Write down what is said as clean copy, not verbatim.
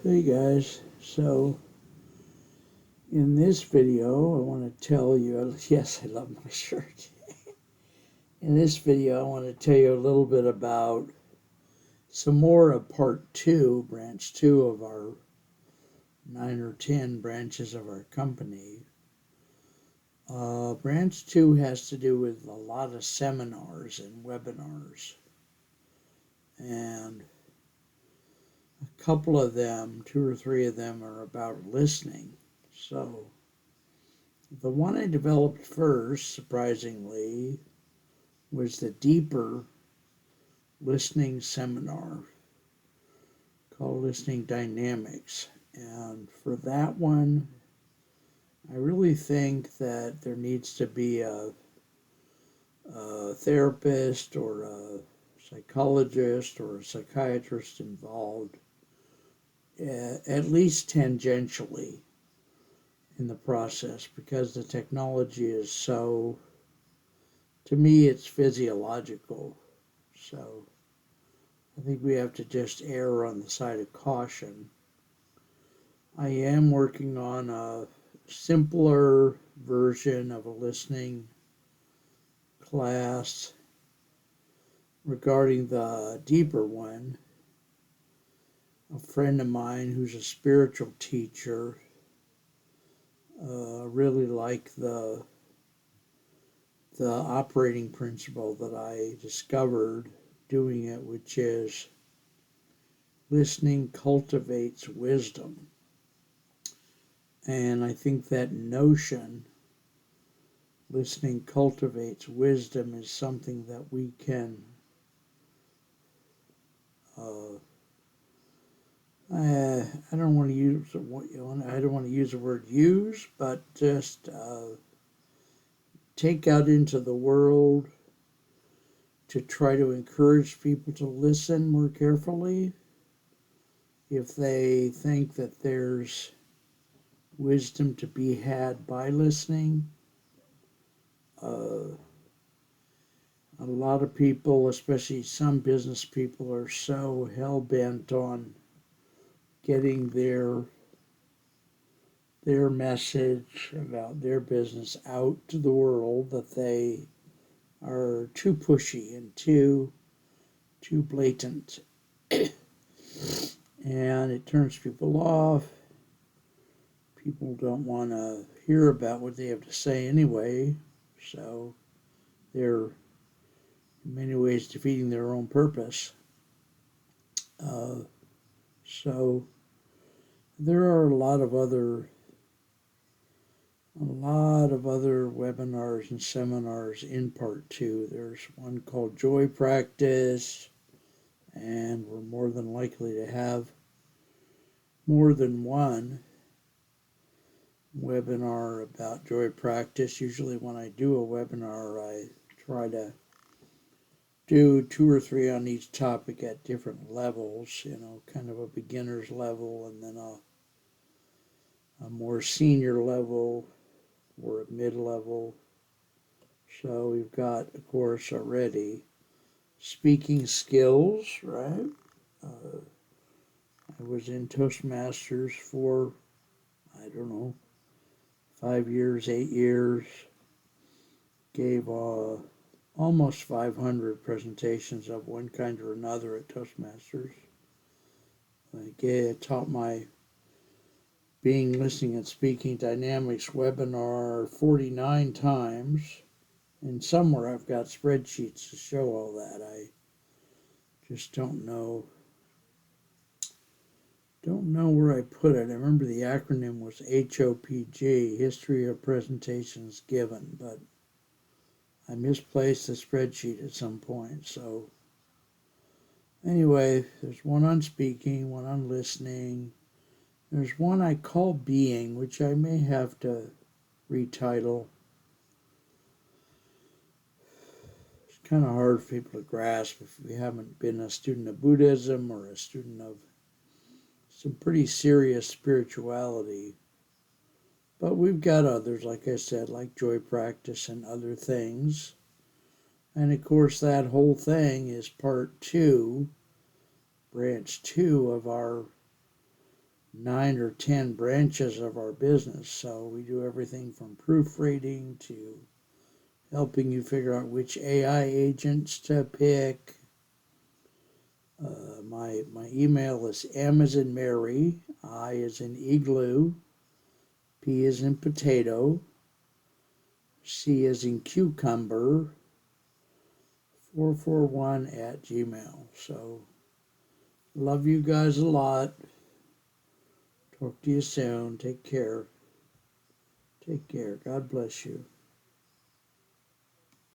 Hey guys, so in this video I want to tell you, yes, I love my shirt. In this video I want to tell you a little bit about some more of part 2, branch 2 of our 9 or 10 branches of our company. Branch 2 has to do with a lot of seminars and webinars, and a couple of them, 2 or 3 of them, are about listening. So the one I developed first, surprisingly, was the deeper listening seminar called Listening Dynamics. And for that one, I really think that there needs to be a therapist or a psychologist or a psychiatrist involved, at least tangentially, in the process, because the technology is so, to me, it's physiological. So I think we have to just err on the side of caution. I am working on a simpler version of a listening class regarding the deeper one. A friend of mine who's a spiritual teacher really liked the operating principle that I discovered doing it, which is listening cultivates wisdom. And I think that notion, listening cultivates wisdom, is something that we can, I don't want to use I don't want to use the word use, but just take out into the world to try to encourage people to listen more carefully if they think that there's wisdom to be had by listening. A lot of people, especially some business people, are so hell-bent on getting their message about their business out to the world that they are too pushy and too blatant. And it turns people off. People don't want to hear about what they have to say anyway, so they're in many ways defeating their own purpose. So there are a lot of other webinars and seminars in part 2. There's one called Joy Practice, and we're more than likely to have more than one webinar about joy practice. Usually when I do a webinar, I try to do 2 or 3 on each topic at different levels, kind of a beginner's level, and then a more senior level or a mid-level. So we've got, of course, already speaking skills, right? I was in Toastmasters for, 5 years, 8 years. Gave almost 500 presentations of one kind or another at Toastmasters. I taught my Being, Listening, and Speaking Dynamics webinar 49 times. And somewhere I've got spreadsheets to show all that. I just don't know where I put it. I remember the acronym was HOPG, History of Presentations Given, but I misplaced the spreadsheet at some point. So anyway, there's one on speaking, one on listening. There's one I call Being, which I may have to retitle. It's kind of hard for people to grasp if we haven't been a student of Buddhism or a student of some pretty serious spirituality. But we've got others, like I said, like joy practice and other things. And of course, that whole thing is part 2, branch 2 of our 9 or 10 branches of our business. So we do everything from proofreading to helping you figure out which AI agents to pick. My email is M as in Mary, I as in Igloo, P as in Potato, C as in Cucumber, 441 at Gmail. So, love you guys a lot. Talk to you soon. Take care. Take care. God bless you.